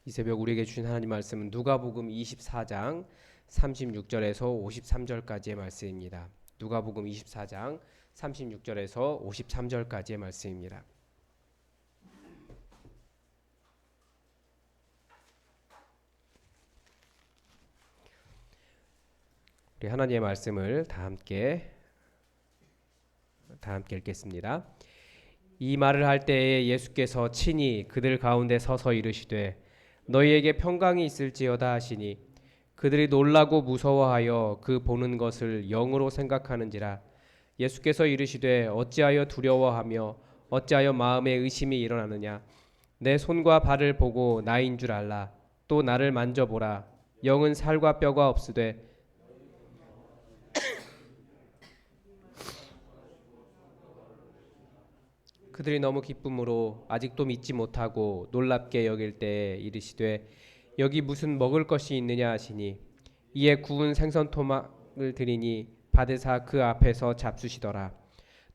이 새벽 우리에게 주신 하나님 말씀은 누가복음 24장 36절에서 53절까지의 말씀입니다. 누가복음 24장 36절에서 53절까지의 말씀입니다. 우리 하나님의 말씀을 다 함께 읽겠습니다. 이 말을 할 때에 예수께서 친히 그들 가운데 서서 이르시되 너희에게 평강이 있을지어다 하시니 그들이 놀라고 무서워하여 그 보는 것을 영으로 생각하는지라. 예수께서 이르시되 어찌하여 두려워하며 어찌하여 마음에 의심이 일어나느냐. 내 손과 발을 보고 나인 줄 알라. 또 나를 만져보라. 영은 살과 뼈가 없으되 그들이 너무 기쁨으로 아직도 믿지 못하고 놀랍게 여길 때에 이르시되 여기 무슨 먹을 것이 있느냐 하시니 이에 구운 생선 토막을 드리니 받으사 그 앞에서 잡수시더라.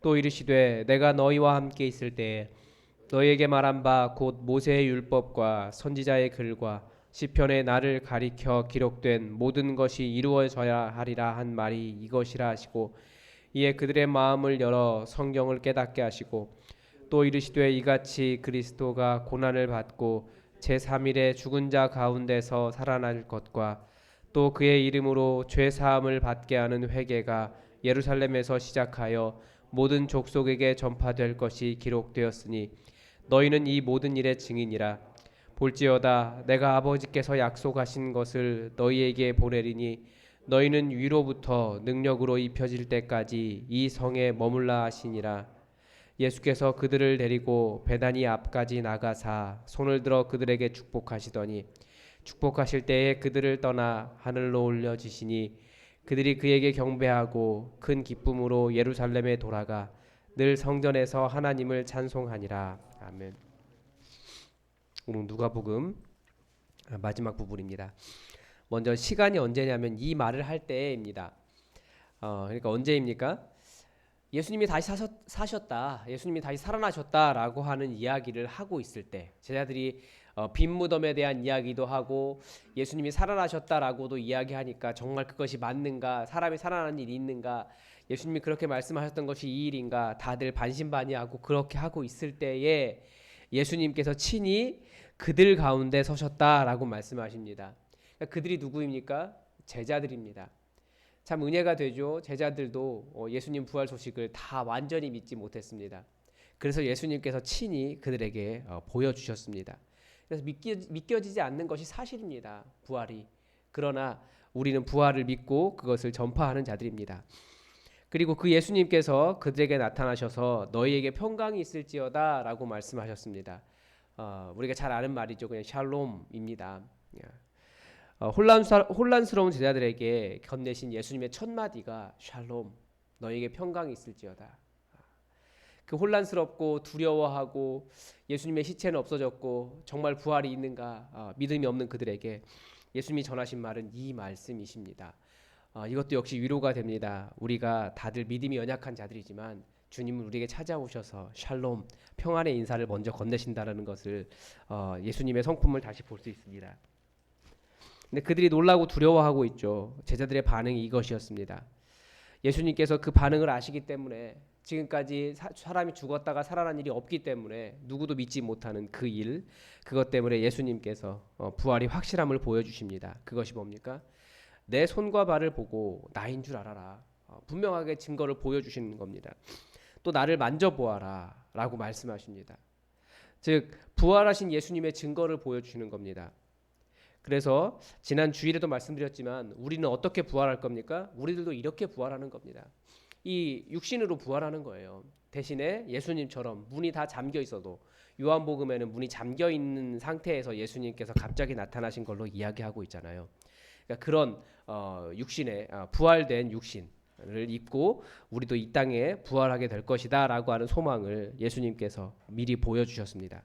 또 이르시되 내가 너희와 함께 있을 때에 너희에게 말한 바 곧 모세의 율법과 선지자의 글과 시편에 나를 가리켜 기록된 모든 것이 이루어져야 하리라 한 말이 이것이라 하시고 이에 그들의 마음을 열어 성경을 깨닫게 하시고 또 이르시되 이같이 그리스도가 고난을 받고 제3일에 죽은 자 가운데서 살아날 것과 또 그의 이름으로 죄 사함을 받게 하는 회개가 예루살렘에서 시작하여 모든 족속에게 전파될 것이 기록되었으니 너희는 이 모든 일의 증인이라. 볼지어다 내가 아버지께서 약속하신 것을 너희에게 보내리니 너희는 위로부터 능력으로 입혀질 때까지 이 성에 머물라 하시니라. 예수께서 그들을 데리고 베다니 앞까지 나가사 손을 들어 그들에게 축복하시더니 축복하실 때에 그들을 떠나 하늘로 올려지시니 그들이 그에게 경배하고 큰 기쁨으로 예루살렘에 돌아가 늘 성전에서 하나님을 찬송하니라. 아멘. 오늘 누가복음 마지막 부분입니다. 먼저 시간이 언제냐면 이 말을 할 때입니다. 그러니까 언제입니까? 예수님이 다시 사셨다, 예수님이 다시 살아나셨다라고 하는 이야기를 하고 있을 때, 제자들이 빈 무덤에 대한 이야기도 하고 예수님이 살아나셨다라고도 이야기하니까 정말 그것이 맞는가, 사람이 살아나는 일이 있는가, 예수님이 그렇게 말씀하셨던 것이 이 일인가, 다들 반신반의하고 그렇게 하고 있을 때에 예수님께서 친히 그들 가운데 서셨다라고 말씀하십니다. 그러니까 그들이 누구입니까? 제자들입니다. 참 은혜가 되죠. 제자들도 예수님 부활 소식을 다 완전히 믿지 못했습니다. 그래서 예수님께서 친히 그들에게 보여주셨습니다. 그래서 믿겨지지 않는 것이 사실입니다. 부활이. 그러나 우리는 부활을 믿고 그것을 전파하는 자들입니다. 그리고 그 예수님께서 그들에게 나타나셔서 너희에게 평강이 있을지어다 라고 말씀하셨습니다. 우리가 잘 아는 말이죠. 그냥 샬롬입니다. 혼란스러운 제자들에게 건네신 예수님의 첫 마디가 샬롬, 너에게 평강이 있을지어다. 그 혼란스럽고 두려워하고 예수님의 시체는 없어졌고 정말 부활이 있는가 믿음이 없는 그들에게 예수님이 전하신 말은 이 말씀이십니다. 이것도 역시 위로가 됩니다. 우리가 다들 믿음이 연약한 자들이지만 주님은 우리에게 찾아오셔서 샬롬, 평안의 인사를 먼저 건네신다는 것을 예수님의 성품을 다시 볼 수 있습니다. 근데 그들이 놀라고 두려워하고 있죠. 제자들의 반응이 이것이었습니다. 예수님께서 그 반응을 아시기 때문에 지금까지 사람이 죽었다가 살아난 일이 없기 때문에 누구도 믿지 못하는 그 일, 그것 때문에 예수님께서 부활이 확실함을 보여주십니다. 그것이 뭡니까? 내 손과 발을 보고 나인 줄 알아라. 분명하게 증거를 보여주시는 겁니다. 또 나를 만져보아라 라고 말씀하십니다. 즉 부활하신 예수님의 증거를 보여주시는 겁니다. 그래서 지난 주일에도 말씀드렸지만 우리는 어떻게 부활할 겁니까? 우리들도 이렇게 부활하는 겁니다. 이 육신으로 부활하는 거예요. 대신에 예수님처럼 문이 다 잠겨 있어도 요한복음에는 문이 잠겨 있는 상태에서 예수님께서 갑자기 나타나신 걸로 이야기하고 있잖아요. 그러니까 그런 육신의 부활된 육신을 입고 우리도 이 땅에 부활하게 될 것이다 라고 하는 소망을 예수님께서 미리 보여주셨습니다.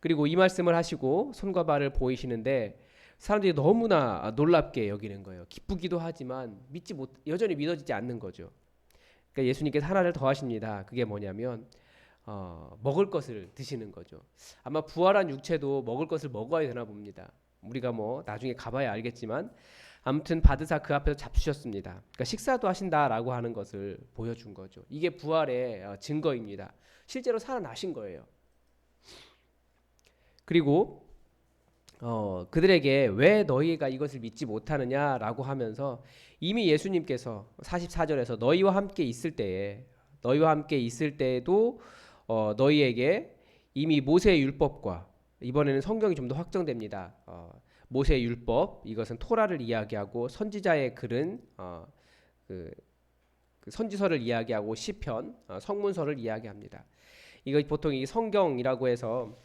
그리고 이 말씀을 하시고 손과 발을 보이시는데 사람들이 너무나 놀랍게 여기는 거예요. 기쁘기도 하지만 여전히 믿어지지 않는 거죠. 그러니까 예수님께서 하나를 더 하십니다. 그게 뭐냐면 먹을 것을 드시는 거죠. 아마 부활한 육체도 먹을 것을 먹어야 되나 봅니다. 우리가 뭐 나중에 가봐야 알겠지만 아무튼 바드사 그 앞에서 잡수셨습니다. 그러니까 식사도 하신다라고 하는 것을 보여준 거죠. 이게 부활의 증거입니다. 실제로 살아나신 거예요. 그리고 그들에게 왜 너희가 이것을 믿지 못하느냐라고 하면서 이미 예수님께서 44절에서 너희와 함께 있을 때에도 너희에게 이미 모세의 율법과 이번에는 성경이 좀 더 확정됩니다. 모세의 율법 이것은 토라를 이야기하고 선지자의 글은 그 선지서를 이야기하고 시편 성문서를 이야기합니다. 이거 보통 이 성경이라고 해서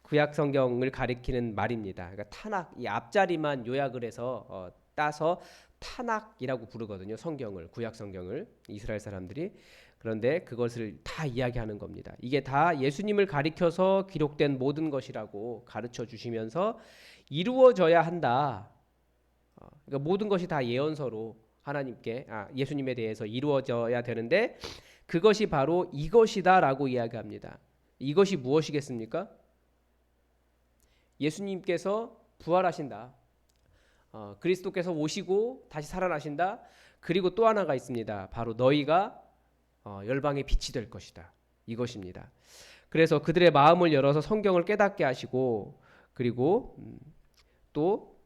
구약 성경을 가리키는 말입니다. 그러니까 타낙 이 앞자리만 요약을 해서 따서 타낙이라고 부르거든요. 성경을 구약 성경을 이스라엘 사람들이 그런데 그것을 다 이야기하는 겁니다. 이게 다 예수님을 가리켜서 기록된 모든 것이라고 가르쳐 주시면서 이루어져야 한다. 그러니까 모든 것이 다 예언서로 하나님께 예수님에 대해서 이루어져야 되는데 그것이 바로 이것이다라고 이야기합니다. 이것이 무엇이겠습니까? 예수님께서 부활하신다. 그리스도께서 오시고 다시 살아나신다. 그리고 또 하나가 있습니다. 바로 너희가 열방의 빛이 될 것이다. 이것입니다. 그래서 그들의 마음을 열어서 성경을 깨닫게 하시고 그리고 또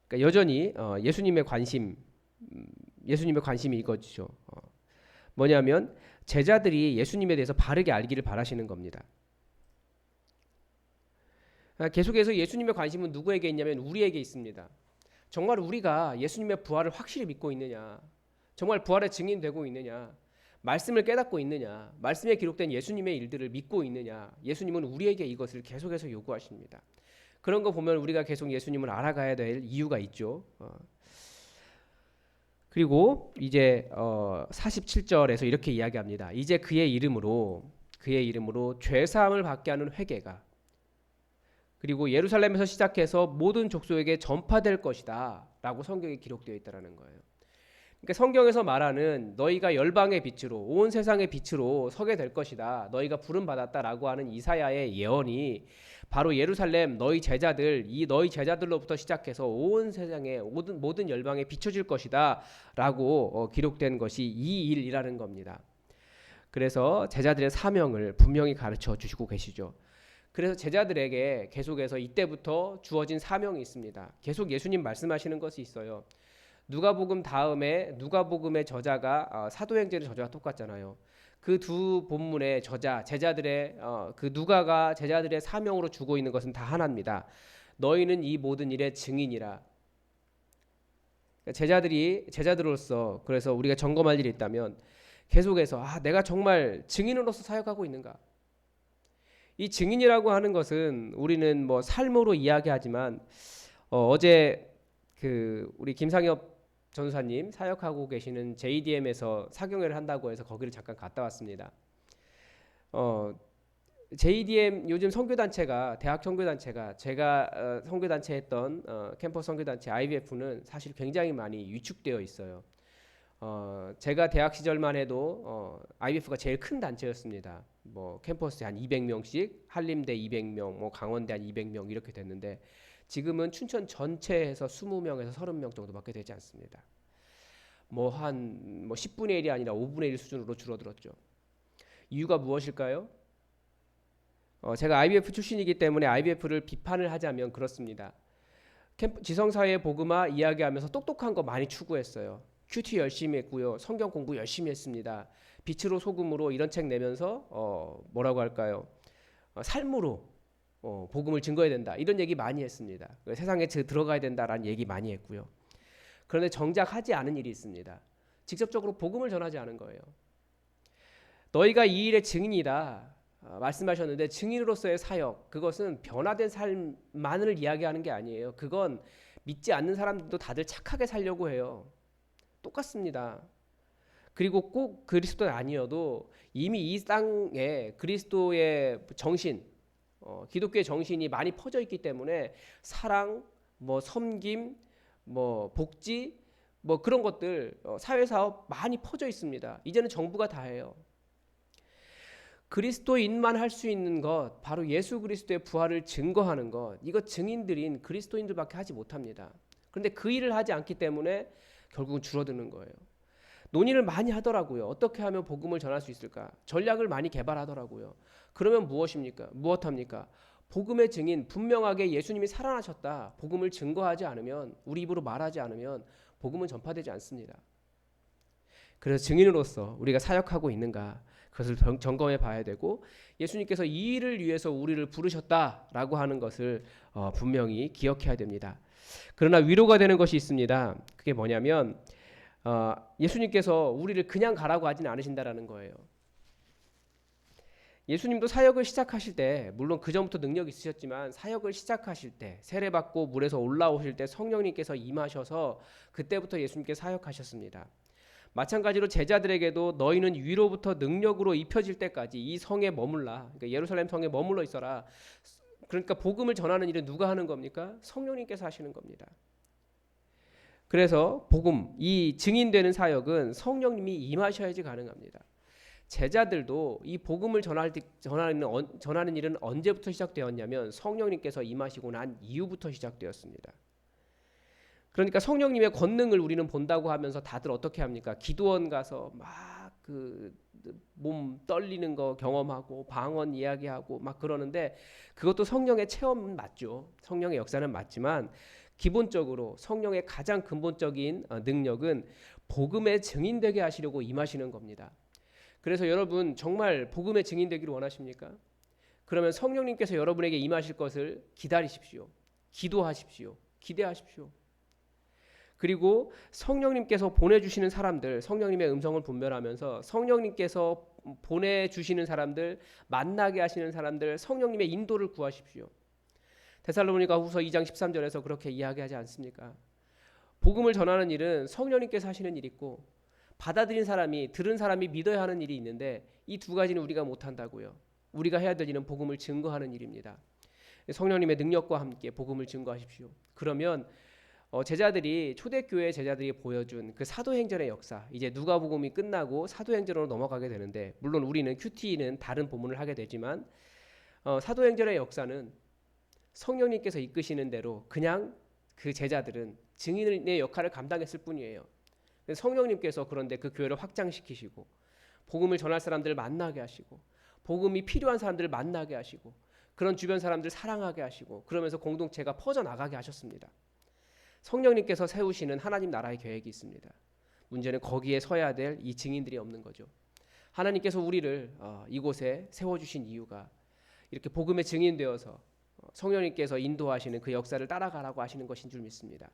그러니까 여전히 예수님의 관심이 이거죠. 뭐냐면 제자들이 예수님에 대해서 바르게 알기를 바라시는 겁니다. 계속해서 예수님의 관심은 누구에게 있냐면 우리에게 있습니다. 정말 우리가 예수님의 부활을 확실히 믿고 있느냐, 정말 부활의 증인되고 있느냐, 말씀을 깨닫고 있느냐, 말씀에 기록된 예수님의 일들을 믿고 있느냐, 예수님은 우리에게 이것을 계속해서 요구하십니다. 그런 거 보면 우리가 계속 예수님을 알아가야 될 이유가 있죠. 그리고 이제 47절에서 이렇게 이야기합니다. 이제 그의 이름으로 죄사함을 받게 하는 회개가 그리고 예루살렘에서 시작해서 모든 족속에게 전파될 것이다 라고 성경에 기록되어 있다는 거예요. 그러니까 성경에서 말하는 너희가 열방의 빛으로 온 세상의 빛으로 서게 될 것이다. 너희가 부름받았다라고 하는 이사야의 예언이 바로 예루살렘 너희 제자들로부터 시작해서 온 세상의 모든 열방에 비춰질 것이다 라고 기록된 것이 이 일이라는 겁니다. 그래서 제자들의 사명을 분명히 가르쳐 주시고 계시죠. 그래서 제자들에게 계속해서 이때부터 주어진 사명이 있습니다. 계속 예수님 말씀하시는 것이 있어요. 누가복음 다음에 누가복음의 저자가 사도행전의 저자와 똑같잖아요. 그 두 본문의 저자 제자들의 그 누가가 제자들의 사명으로 주고 있는 것은 다 하나입니다. 너희는 이 모든 일의 증인이라. 제자들로서 그래서 우리가 점검할 일이 있다면 계속해서 내가 정말 증인으로서 사역하고 있는가? 이 증인이라고 하는 것은 우리는 뭐 삶으로 이야기하지만 어제 우리 김상엽 전사님 사역하고 계시는 JDM에서 사경회를 한다고 해서 거기를 잠깐 갔다 왔습니다. JDM 요즘 선교단체가 대학 선교단체가 제가 선교단체 했던 캠퍼스 선교단체 IBF는 사실 굉장히 많이 위축되어 있어요. 제가 대학 시절만 해도 IBF가 제일 큰 단체였습니다. 뭐 캠퍼스에 한 200명씩, 한림대 200명, 뭐 강원대 한 200명 이렇게 됐는데 지금은 춘천 전체에서 20명에서 30명 정도밖에 되지 않습니다. 뭐 10분의 1이 아니라 5분의 1 수준으로 줄어들었죠. 이유가 무엇일까요? 제가 IBF 출신이기 때문에 IBF를 비판을 하자면 그렇습니다. 지성사회 복음화 이야기하면서 똑똑한 거 많이 추구했어요. 큐티 열심히 했고요. 성경 공부 열심히 했습니다. 빛으로 소금으로 이런 책 내면서 뭐라고 할까요? 삶으로 복음을 증거해야 된다. 이런 얘기 많이 했습니다. 세상에 들어가야 된다라는 얘기 많이 했고요. 그런데 정작 하지 않은 일이 있습니다. 직접적으로 복음을 전하지 않은 거예요. 너희가 이 일의 증인이다. 말씀하셨는데 증인으로서의 사역 그것은 변화된 삶만을 이야기하는 게 아니에요. 그건 믿지 않는 사람들도 다들 착하게 살려고 해요. 똑같습니다. 그리고 꼭 그리스도는 아니어도 이미 이 땅에 그리스도의 정신, 기독교의 정신이 많이 퍼져 있기 때문에 사랑, 섬김, 복지, 그런 것들 사회사업 많이 퍼져 있습니다. 이제는 정부가 다 해요. 그리스도인만 할 수 있는 것, 바로 예수 그리스도의 부활을 증거하는 것, 이거 증인들인 그리스도인들밖에 하지 못합니다. 그런데 그 일을 하지 않기 때문에 결국은 줄어드는 거예요. 논의를 많이 하더라고요. 어떻게 하면 복음을 전할 수 있을까? 전략을 많이 개발하더라고요. 그러면 무엇입니까? 무엇합니까? 복음의 증인, 분명하게 예수님이 살아나셨다, 복음을 증거하지 않으면, 우리 입으로 말하지 않으면 복음은 전파되지 않습니다. 그래서 증인으로서 우리가 사역하고 있는가, 그것을 점검해 봐야 되고, 예수님께서 이 일을 위해서 우리를 부르셨다라고 하는 것을 분명히 기억해야 됩니다. 그러나 위로가 되는 것이 있습니다. 그게 뭐냐면 예수님께서 우리를 그냥 가라고 하지는 않으신다라는 거예요. 예수님도 사역을 시작하실 때, 물론 그 전부터 능력이 있으셨지만 사역을 시작하실 때, 세례받고 물에서 올라오실 때 성령님께서 임하셔서 그때부터 예수님께 사역하셨습니다. 마찬가지로 제자들에게도 너희는 위로부터 능력으로 입혀질 때까지 이 성에 머물라, 그러니까 예루살렘 성에 머물러 있어라. 그러니까 복음을 전하는 일은 누가 하는 겁니까? 성령님께서 하시는 겁니다. 그래서 복음, 이 증인되는 사역은 성령님이 임하셔야지 가능합니다. 제자들도 이 복음을 전하는 일은 언제부터 시작되었냐면 성령님께서 임하시고 난 이후부터 시작되었습니다. 그러니까 성령님의 권능을 우리는 본다고 하면서 다들 어떻게 합니까? 기도원 가서 막 그 몸 떨리는 거 경험하고 방언 이야기하고 막 그러는데, 그것도 성령의 체험은 맞죠. 성령의 역사는 맞지만 기본적으로 성령의 가장 근본적인 능력은 복음의 증인되게 하시려고 임하시는 겁니다. 그래서 여러분 정말 복음의 증인되기를 원하십니까? 그러면 성령님께서 여러분에게 임하실 것을 기다리십시오. 기도하십시오. 기대하십시오. 그리고 성령님께서 보내주시는 사람들, 성령님의 음성을 분별하면서 성령님께서 보내주시는 사람들, 만나게 하시는 사람들, 성령님의 인도를 구하십시오. 데살로니가 후서 2장 13절에서 그렇게 이야기하지 않습니까? 복음을 전하는 일은 성령님께서 하시는 일이 있고, 받아들인 사람이, 들은 사람이 믿어야 하는 일이 있는데, 이 두 가지는 우리가 못한다고요. 우리가 해야 될 일은 복음을 증거하는 일입니다. 성령님의 능력과 함께 복음을 증거하십시오. 그러면 제자들이, 초대교회 제자들이 보여준 그 사도행전의 역사, 이제 누가복음이 끝나고 사도행전으로 넘어가게 되는데, 물론 우리는 QT는 다른 본문을 하게 되지만 사도행전의 역사는 성령님께서 이끄시는 대로 그냥 그 제자들은 증인의 역할을 감당했을 뿐이에요. 성령님께서 그런데 그 교회를 확장시키시고 복음을 전할 사람들을 만나게 하시고 복음이 필요한 사람들을 만나게 하시고 그런 주변 사람들 사랑하게 하시고 그러면서 공동체가 퍼져나가게 하셨습니다. 성령님께서 세우시는 하나님 나라의 계획이 있습니다. 문제는 거기에 서야 될 이 증인들이 없는 거죠. 하나님께서 우리를 이곳에 세워주신 이유가 이렇게 복음의 증인되어서 성령님께서 인도하시는 그 역사를 따라가라고 하시는 것인 줄 믿습니다.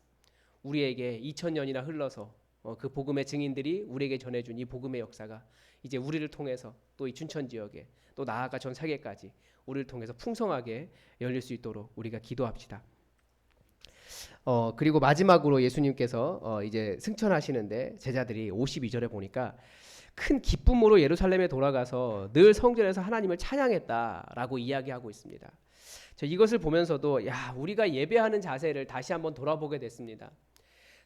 우리에게 2000년이나 흘러서 그 복음의 증인들이 우리에게 전해준 이 복음의 역사가 이제 우리를 통해서 또 이 춘천 지역에, 또 나아가 전 세계까지 우리를 통해서 풍성하게 열릴 수 있도록 우리가 기도합시다. 그리고 마지막으로 예수님께서 이제 승천하시는데 제자들이 52절에 보니까 큰 기쁨으로 예루살렘에 돌아가서 늘 성전에서 하나님을 찬양했다라고 이야기하고 있습니다. 저 이것을 보면서도 우리가 예배하는 자세를 다시 한번 돌아보게 됐습니다.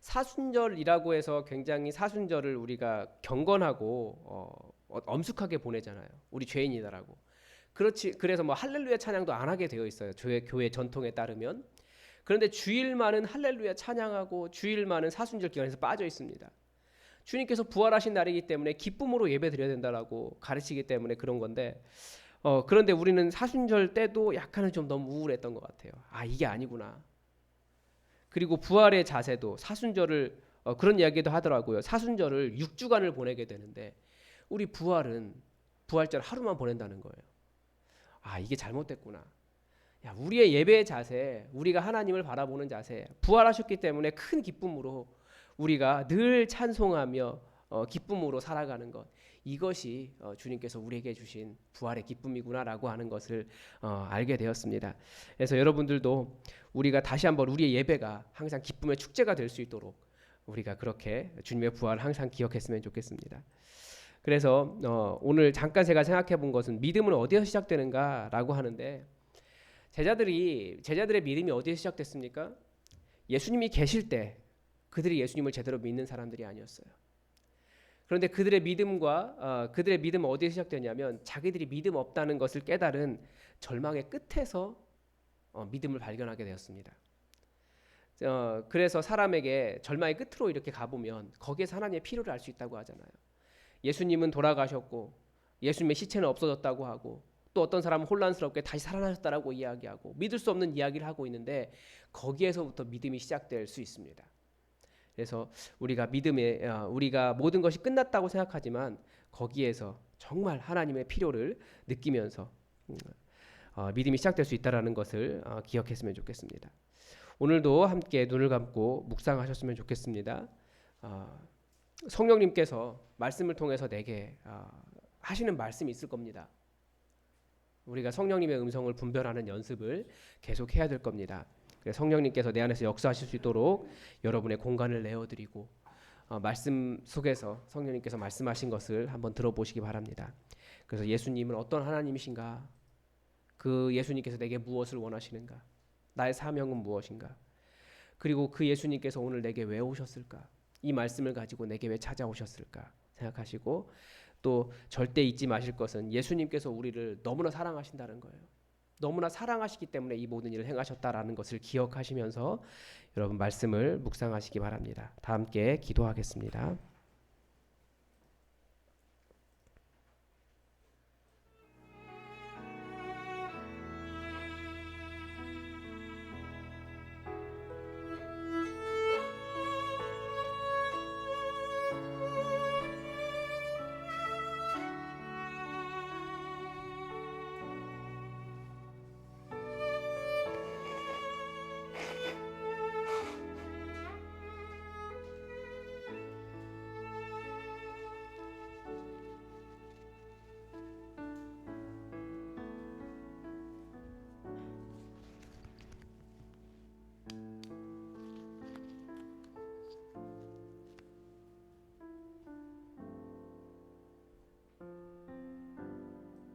사순절이라고 해서 굉장히 사순절을 우리가 경건하고 엄숙하게 보내잖아요. 우리 죄인이다라고. 그래서 뭐 할렐루야 찬양도 안 하게 되어 있어요. 교회 전통에 따르면. 그런데 주일만은 할렐루야 찬양하고 주일만은 사순절 기간에서 빠져 있습니다. 주님께서 부활하신 날이기 때문에 기쁨으로 예배 드려야 된다라고 가르치기 때문에 그런 건데, 그런데 우리는 사순절 때도 약간은 좀 너무 우울했던 것 같아요. 이게 아니구나. 그리고 부활의 자세도 사순절을 그런 이야기도 하더라고요. 사순절을 6주간을 보내게 되는데 우리 부활은 부활절 하루만 보낸다는 거예요. 이게 잘못됐구나. 우리의 예배의 자세, 우리가 하나님을 바라보는 자세, 부활하셨기 때문에 큰 기쁨으로 우리가 늘 찬송하며 기쁨으로 살아가는 것, 이것이 주님께서 우리에게 주신 부활의 기쁨이구나라고 하는 것을 알게 되었습니다. 그래서 여러분들도 우리가 다시 한번 우리의 예배가 항상 기쁨의 축제가 될 수 있도록 우리가 그렇게 주님의 부활을 항상 기억했으면 좋겠습니다. 그래서 오늘 잠깐 제가 생각해 본 것은 믿음은 어디서 시작되는가라고 하는데, 제자들의 믿음이 어디서 시작됐습니까? 예수님이 계실 때 그들이 예수님을 제대로 믿는 사람들이 아니었어요. 그런데 그들의 믿음은 어디에 시작되냐면 자기들이 믿음 없다는 것을 깨달은 절망의 끝에서 믿음을 발견하게 되었습니다. 그래서 사람에게 절망의 끝으로 이렇게 가보면 거기에서 하나님의 필요를 알 수 있다고 하잖아요. 예수님은 돌아가셨고 예수님의 시체는 없어졌다고 하고 또 어떤 사람은 혼란스럽게 다시 살아나셨다라고 이야기하고 믿을 수 없는 이야기를 하고 있는데 거기에서부터 믿음이 시작될 수 있습니다. 그래서 우리가 모든 것이 끝났다고 생각하지만 거기에서 정말 하나님의 필요를 느끼면서 믿음이 시작될 수 있다라는 것을 기억했으면 좋겠습니다. 오늘도 함께 눈을 감고 묵상하셨으면 좋겠습니다. 성령님께서 말씀을 통해서 내게 하시는 말씀이 있을 겁니다. 우리가 성령님의 음성을 분별하는 연습을 계속 해야 될 겁니다. 성령님께서 내 안에서 역사하실 수 있도록 여러분의 공간을 내어드리고 말씀 속에서 성령님께서 말씀하신 것을 한번 들어보시기 바랍니다. 그래서 예수님은 어떤 하나님이신가? 그 예수님께서 내게 무엇을 원하시는가? 나의 사명은 무엇인가? 그리고 그 예수님께서 오늘 내게 왜 오셨을까? 이 말씀을 가지고 내게 왜 찾아오셨을까? 생각하시고 또 절대 잊지 마실 것은 예수님께서 우리를 너무나 사랑하신다는 거예요. 너무나 사랑하시기 때문에 이 모든 일을 행하셨다라는 것을 기억하시면서 여러분 말씀을 묵상하시기 바랍니다. 다 함께 기도하겠습니다.